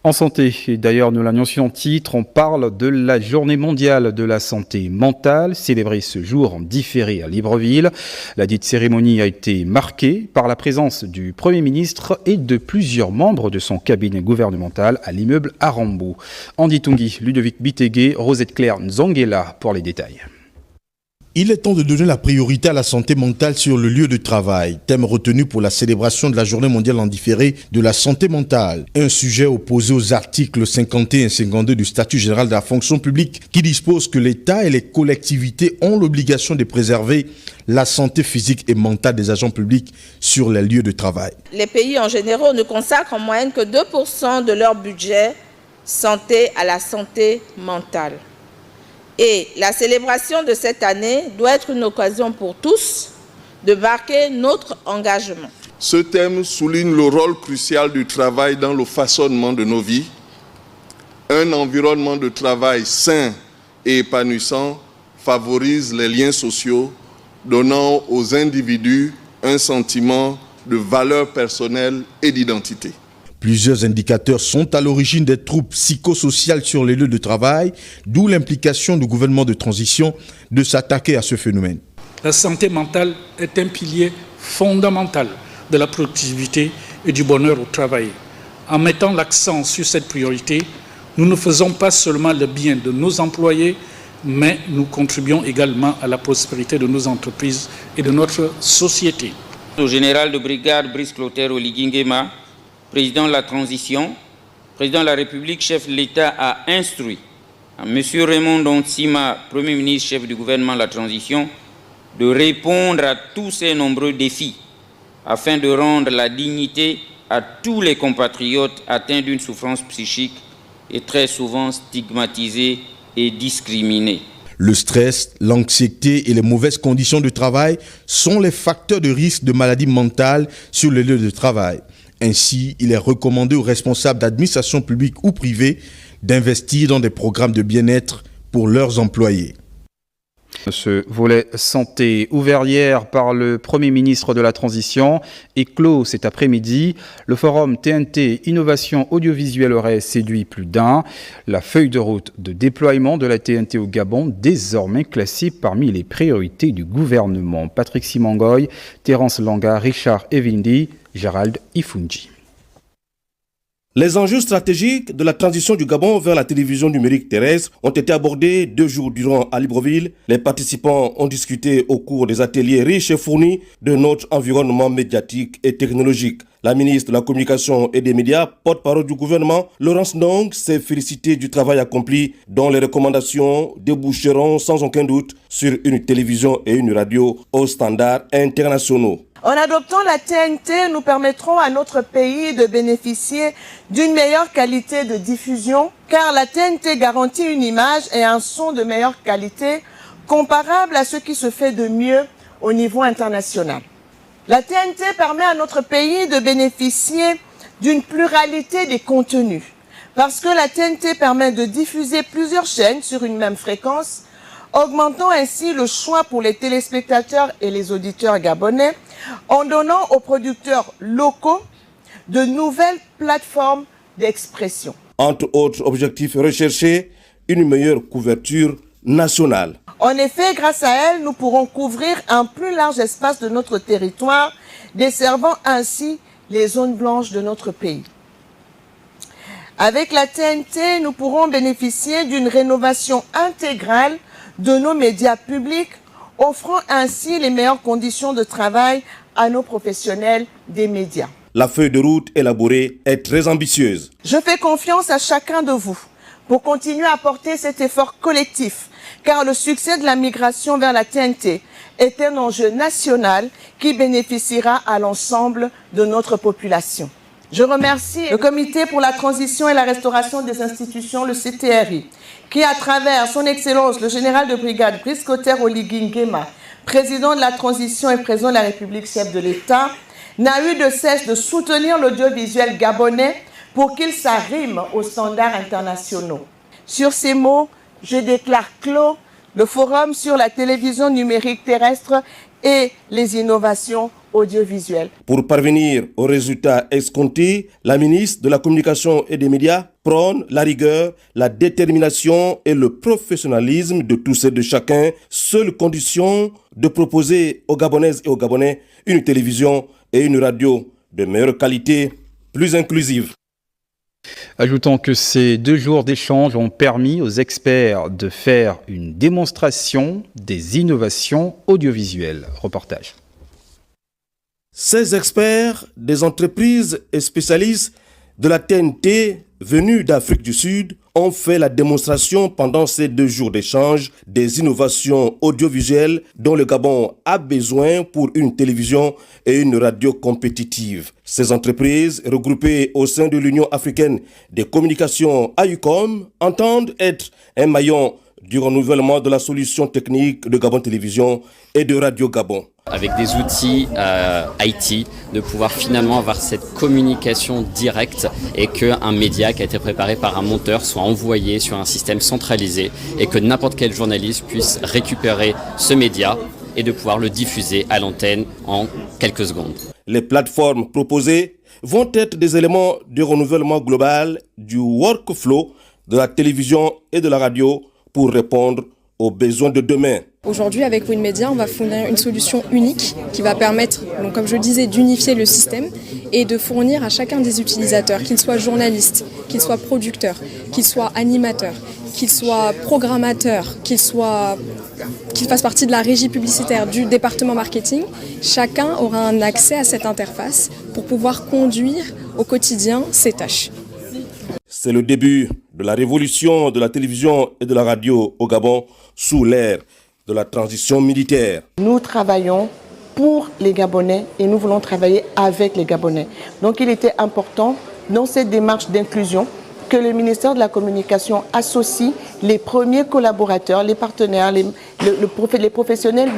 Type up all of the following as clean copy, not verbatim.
En santé, et d'ailleurs nous l'annoncions en titre, on parle de la journée mondiale de la santé mentale, célébrée ce jour en différé à Libreville. La dite cérémonie a été marquée par la présence du Premier ministre et de plusieurs membres de son cabinet gouvernemental à l'immeuble Arambo. Andy Tungi, Ludovic Bitegué, Rosette Claire Nzongela pour les détails. Il est temps de donner la priorité à la santé mentale sur le lieu de travail, thème retenu pour la célébration de la journée mondiale en différé de la santé mentale. Un sujet opposé aux articles 51 et 52 du statut général de la fonction publique qui dispose que l'État et les collectivités ont l'obligation de préserver la santé physique et mentale des agents publics sur les lieux de travail. Les pays en général ne consacrent en moyenne que 2% de leur budget santé à la santé mentale. Et la célébration de cette année doit être une occasion pour tous de marquer notre engagement. Ce thème souligne le rôle crucial du travail dans le façonnement de nos vies. Un environnement de travail sain et épanouissant favorise les liens sociaux, donnant aux individus un sentiment de valeur personnelle et d'identité. Plusieurs indicateurs sont à l'origine des troubles psychosociaux sur les lieux de travail, d'où l'implication du gouvernement de transition de s'attaquer à ce phénomène. La santé mentale est un pilier fondamental de la productivité et du bonheur au travail. En mettant l'accent sur cette priorité, nous ne faisons pas seulement le bien de nos employés, mais nous contribuons également à la prospérité de nos entreprises et de notre société. Au général de brigade Brice Clotaire Oligui Nguema, président de la transition, président de la République, chef de l'État, a instruit à M. Raymond Dontsima, Premier ministre, chef du gouvernement de la transition, de répondre à tous ces nombreux défis afin de rendre la dignité à tous les compatriotes atteints d'une souffrance psychique et très souvent stigmatisés et discriminés. Le stress, l'anxiété et les mauvaises conditions de travail sont les facteurs de risque de maladies mentales sur les lieux de travail. Ainsi, il est recommandé aux responsables d'administration publique ou privée d'investir dans des programmes de bien-être pour leurs employés. Ce volet santé ouvert hier par le Premier ministre de la Transition est clos cet après-midi. Le forum TNT Innovation Audiovisuelle aurait séduit plus d'un. La feuille de route de déploiement de la TNT au Gabon, désormais classée parmi les priorités du gouvernement. Patrick Simangoy, Terence Langa, Richard Evindi, Gérald Ifunji. Les enjeux stratégiques de la transition du Gabon vers la télévision numérique terrestre ont été abordés 2 jours durant à Libreville. Les participants ont discuté au cours des ateliers riches et fournis de notre environnement médiatique et technologique. La ministre de la Communication et des Médias, porte-parole du gouvernement, Laurence Ndong, s'est félicitée du travail accompli dont les recommandations déboucheront sans aucun doute sur une télévision et une radio aux standards internationaux. En adoptant la TNT, nous permettrons à notre pays de bénéficier d'une meilleure qualité de diffusion, car la TNT garantit une image et un son de meilleure qualité comparable à ce qui se fait de mieux au niveau international. La TNT permet à notre pays de bénéficier d'une pluralité des contenus, parce que la TNT permet de diffuser plusieurs chaînes sur une même fréquence, augmentant ainsi le choix pour les téléspectateurs et les auditeurs gabonais, en donnant aux producteurs locaux de nouvelles plateformes d'expression. Entre autres objectifs recherchés, une meilleure couverture nationale. En effet, grâce à elle, nous pourrons couvrir un plus large espace de notre territoire, desservant ainsi les zones blanches de notre pays. Avec la TNT, nous pourrons bénéficier d'une rénovation intégrale de nos médias publics, offrant ainsi les meilleures conditions de travail à nos professionnels des médias. La feuille de route élaborée est très ambitieuse. Je fais confiance à chacun de vous pour continuer à porter cet effort collectif, car le succès de la migration vers la TNT est un enjeu national qui bénéficiera à l'ensemble de notre population. Je remercie le Comité pour la transition et la restauration des institutions, le CTRI, qui, à travers son Excellence, le général de brigade Brice Clotaire Oligui Nguema, président de la transition et président de la République, chef de l'État, n'a eu de cesse de soutenir l'audiovisuel gabonais pour qu'il s'arrime aux standards internationaux. Sur ces mots, je déclare clos le forum sur la télévision numérique terrestre et les innovations audiovisuelles. Pour parvenir aux résultats escomptés, la ministre de la Communication et des Médias prône la rigueur, la détermination et le professionnalisme de tous et de chacun, seule condition de proposer aux Gabonaises et aux Gabonais une télévision et une radio de meilleure qualité, plus inclusive. Ajoutons que ces 2 jours d'échange ont permis aux experts de faire une démonstration des innovations audiovisuelles. Reportage. Ces experts des entreprises et spécialistes de la TNT venus d'Afrique du Sud ont fait la démonstration pendant ces 2 jours d'échange des innovations audiovisuelles dont le Gabon a besoin pour une télévision et une radio compétitives. Ces entreprises, regroupées au sein de l'Union africaine des communications AUCOM, entendent être un maillon du renouvellement de la solution technique de Gabon Télévision et de Radio Gabon. Avec des outils IT, de pouvoir finalement avoir cette communication directe et qu'un média qui a été préparé par un monteur soit envoyé sur un système centralisé et que n'importe quel journaliste puisse récupérer ce média et de pouvoir le diffuser à l'antenne en quelques secondes. Les plateformes proposées vont être des éléments de renouvellement global du workflow de la télévision et de la radio pour répondre aux besoins de demain. Aujourd'hui, avec WinMedia, on va fournir une solution unique qui va permettre, donc, comme je le disais, d'unifier le système et de fournir à chacun des utilisateurs, qu'ils soient journalistes, qu'ils soient producteurs, qu'ils soient animateurs, qu'ils soient programmateurs, qu'ils fassent partie de la régie publicitaire du département marketing, chacun aura un accès à cette interface pour pouvoir conduire au quotidien ses tâches. C'est le début de la révolution de la télévision et de la radio au Gabon sous l'ère de la transition militaire. Nous travaillons pour les Gabonais et nous voulons travailler avec les Gabonais. Donc il était important dans cette démarche d'inclusion que le ministère de la Communication associe les premiers collaborateurs, les partenaires, les professionnels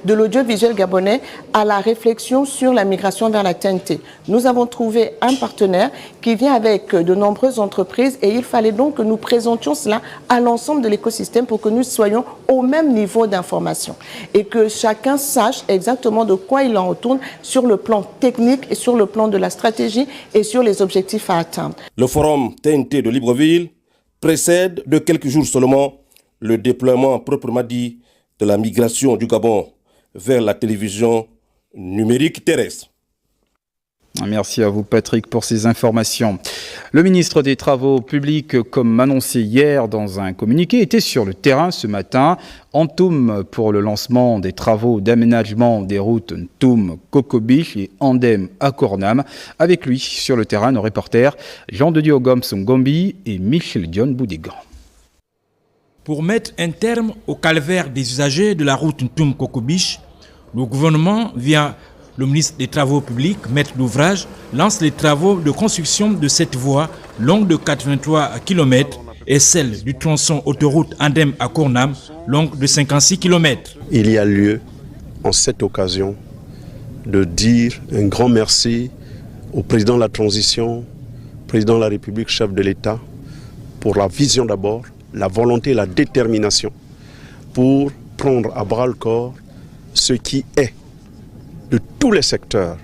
de l'audiovisuel gabonais à la réflexion sur la migration vers la TNT. Nous avons trouvé un partenaire qui vient avec de nombreuses entreprises et il fallait donc que nous présentions cela à l'ensemble de l'écosystème pour que nous soyons au même niveau d'information et que chacun sache exactement de quoi il en retourne sur le plan technique et sur le plan de la stratégie et sur les objectifs à atteindre. Le forum TNT de Libreville précède de quelques jours seulement le déploiement proprement dit de la migration du Gabon vers la télévision numérique terrestre. Merci à vous Patrick pour ces informations. Le ministre des Travaux publics, comme annoncé hier dans un communiqué, était sur le terrain ce matin en Ntoum pour le lancement des travaux d'aménagement des routes Ntoum-Kokobich et Andem-Akornam. Avec lui sur le terrain, nos reporters Jean de Dieu Gomes Ngombi et Michel Dion Boudégan. Pour mettre un terme au calvaire des usagers de la route Ntoum-Kokobich, le gouvernement, via le ministre des Travaux publics, maître d'ouvrage, lance les travaux de construction de cette voie longue de 83 km et celle du tronçon autoroute Andem-Akornam, longue de 56 km. Il y a lieu, en cette occasion, de dire un grand merci au président de la transition, président de la République, chef de l'État, pour la vision d'abord, la volonté et la détermination pour prendre à bras-le-corps ce qui est, de tous les secteurs,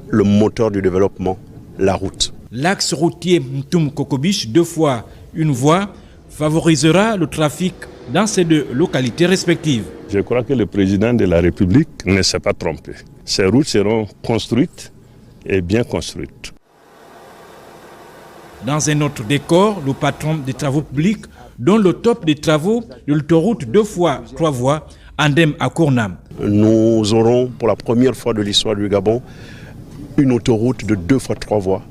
le moteur du développement, la route. L'axe routier Ntoum-Kokobich, 2 fois une voie, favorisera le trafic dans ces 2 localités respectives. Je crois que le président de la République ne s'est pas trompé. Ces routes seront construites et bien construites. Dans un autre décor, le patron des travaux publics donne le top des travaux de l'autoroute 2 fois 3 voies Andem-Akornam. Nous aurons pour la première fois de l'histoire du Gabon une autoroute de 2 fois 3 voies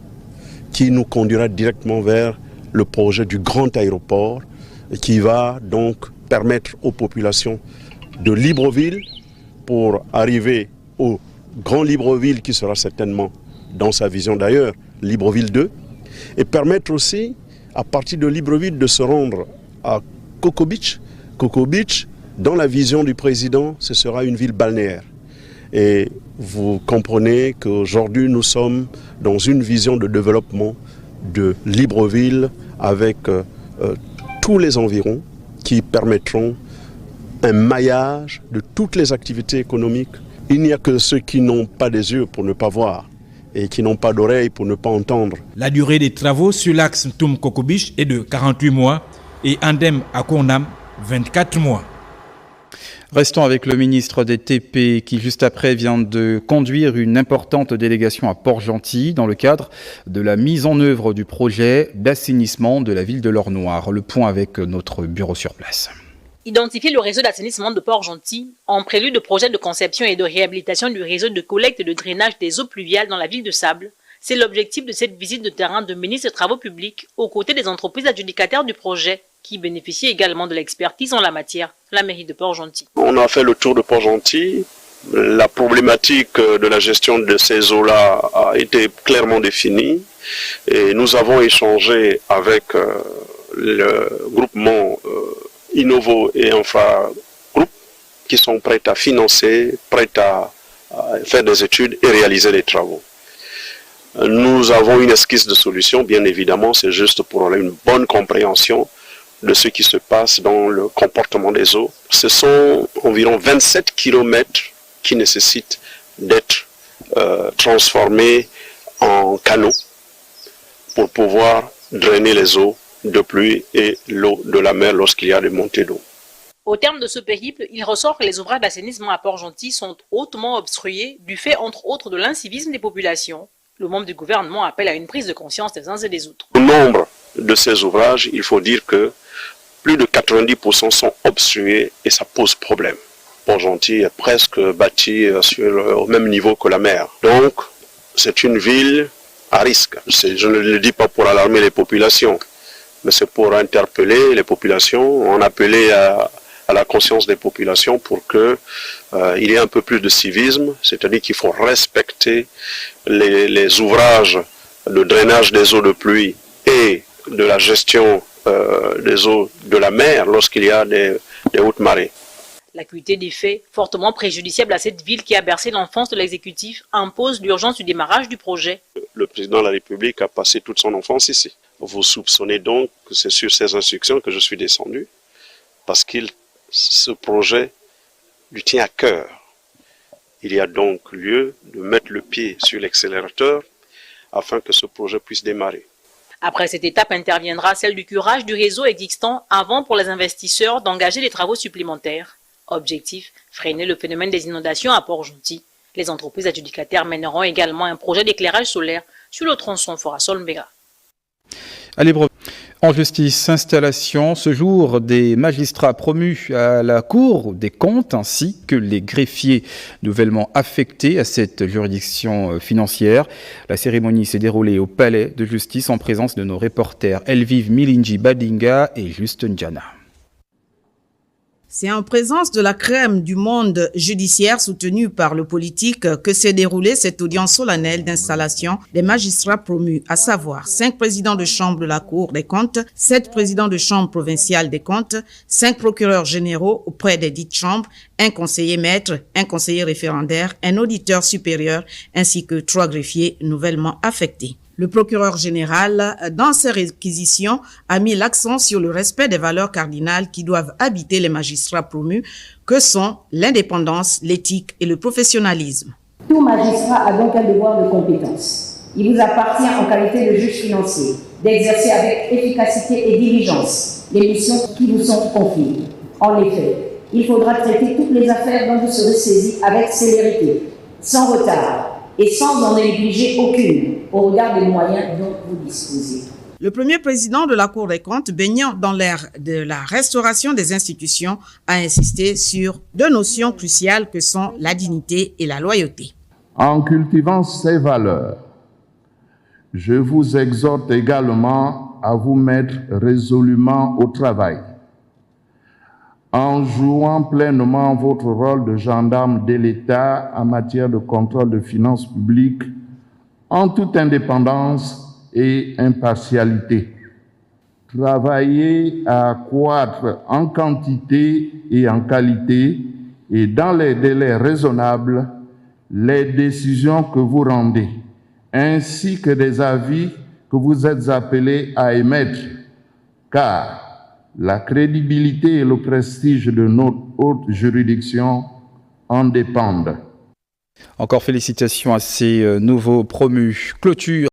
qui nous conduira directement vers le projet du grand aéroport qui va donc permettre aux populations de Libreville pour arriver au grand Libreville qui sera certainement dans sa vision d'ailleurs Libreville 2 et permettre aussi à partir de Libreville de se rendre à Kokobich. Kokobich, dans la vision du président, ce sera une ville balnéaire. Et vous comprenez qu'aujourd'hui, nous sommes dans une vision de développement de Libreville avec tous les environs qui permettront un maillage de toutes les activités économiques Il n'y a que ceux qui n'ont pas des yeux pour ne pas voir et qui n'ont pas d'oreilles pour ne pas entendre. La durée des travaux sur l'axe Ntoum-Kokobich est de 48 mois et Andem à Kournam, 24 mois. Restons avec le ministre des TP qui, juste après, vient de conduire une importante délégation à Port-Gentil dans le cadre de la mise en œuvre du projet d'assainissement de la ville de l'Or-Noir. Le point avec notre bureau sur place. Identifier le réseau d'assainissement de Port-Gentil en prélude de projet de conception et de réhabilitation du réseau de collecte et de drainage des eaux pluviales dans la ville de Sable, c'est l'objectif de cette visite de terrain de ministre des Travaux publics aux côtés des entreprises adjudicataires du projet qui bénéficient également de l'expertise en la matière, la mairie de Port-Gentil. On a fait le tour de Port-Gentil. La problématique de la gestion de ces eaux-là a été clairement définie et nous avons échangé avec le groupement Innovo et Infra Group qui sont prêts à financer, prêts à faire des études et réaliser les travaux. Nous avons une esquisse de solution, bien évidemment, c'est juste pour avoir une bonne compréhension de ce qui se passe dans le comportement des eaux. Ce sont environ 27 km qui nécessitent d'être transformés en canaux pour pouvoir drainer les eaux de pluie et l'eau de la mer lorsqu'il y a des montées d'eau. Au terme de ce périple, il ressort que les ouvrages d'assainissement à Port-Gentil sont hautement obstrués du fait entre autres de l'incivisme des populations. Le membre du gouvernement appelle à une prise de conscience des uns et des autres. Au nombre de ces ouvrages, il faut dire que plus de 90% sont obstrués et ça pose problème. Port-Gentil est presque bâti au même niveau que la mer. Donc, c'est une ville à risque. Je ne le dis pas pour alarmer les populations, mais c'est pour interpeller les populations, en appeler à la conscience des populations pour qu'il y ait un peu plus de civisme, c'est-à-dire qu'il faut respecter les ouvrages de drainage des eaux de pluie et de la gestion des eaux de la mer lorsqu'il y a des hautes marées. L'acuité des faits, fortement préjudiciable à cette ville qui a bercé l'enfance de l'exécutif, impose l'urgence du démarrage du projet. Le président de la République a passé toute son enfance ici. Vous soupçonnez donc que c'est sur ces instructions que je suis descendu, parce que ce projet lui tient à cœur. Il y a donc lieu de mettre le pied sur l'accélérateur afin que ce projet puisse démarrer. Après cette étape interviendra celle du curage du réseau existant avant pour les investisseurs d'engager des travaux supplémentaires. Objectif, freiner le phénomène des inondations à Port-Gentil. Les entreprises adjudicataires mèneront également un projet d'éclairage solaire sur le tronçon Forasol-Mbega. Allez, en justice, installation ce jour des magistrats promus à la Cour des comptes ainsi que les greffiers nouvellement affectés à cette juridiction financière. La cérémonie s'est déroulée au palais de justice en présence de nos reporters Elvive Milinji Badinga et Juste Ndjana. C'est en présence de la crème du monde judiciaire soutenue par le politique que s'est déroulée cette audience solennelle d'installation des magistrats promus, à savoir 5 présidents de chambre de la Cour des comptes, 7 présidents de chambre provinciale des comptes, 5 procureurs généraux auprès des dites chambres, un conseiller maître, un conseiller référendaire, un auditeur supérieur ainsi que 3 greffiers nouvellement affectés. Le procureur général, dans ses réquisitions, a mis l'accent sur le respect des valeurs cardinales qui doivent habiter les magistrats promus, que sont l'indépendance, l'éthique et le professionnalisme. Tout magistrat a donc un devoir de compétence. Il vous appartient en qualité de juge financier d'exercer avec efficacité et diligence les missions qui vous sont confiées. En effet, il faudra traiter toutes les affaires dont vous serez saisi avec célérité, sans retard, et sans en négliger aucune au regard des moyens dont vous disposez. Le premier président de la Cour des comptes, baignant dans l'ère de la restauration des institutions, a insisté sur 2 notions cruciales que sont la dignité et la loyauté. En cultivant ces valeurs, je vous exhorte également à vous mettre résolument au travail, en jouant pleinement votre rôle de gendarme de l'État en matière de contrôle de finances publiques, en toute indépendance et impartialité. Travaillez à accroître en quantité et en qualité et dans les délais raisonnables les décisions que vous rendez, ainsi que des avis que vous êtes appelés à émettre, car la crédibilité et le prestige de notre haute juridiction en dépendent. Encore félicitations à ces nouveaux promus. Clôture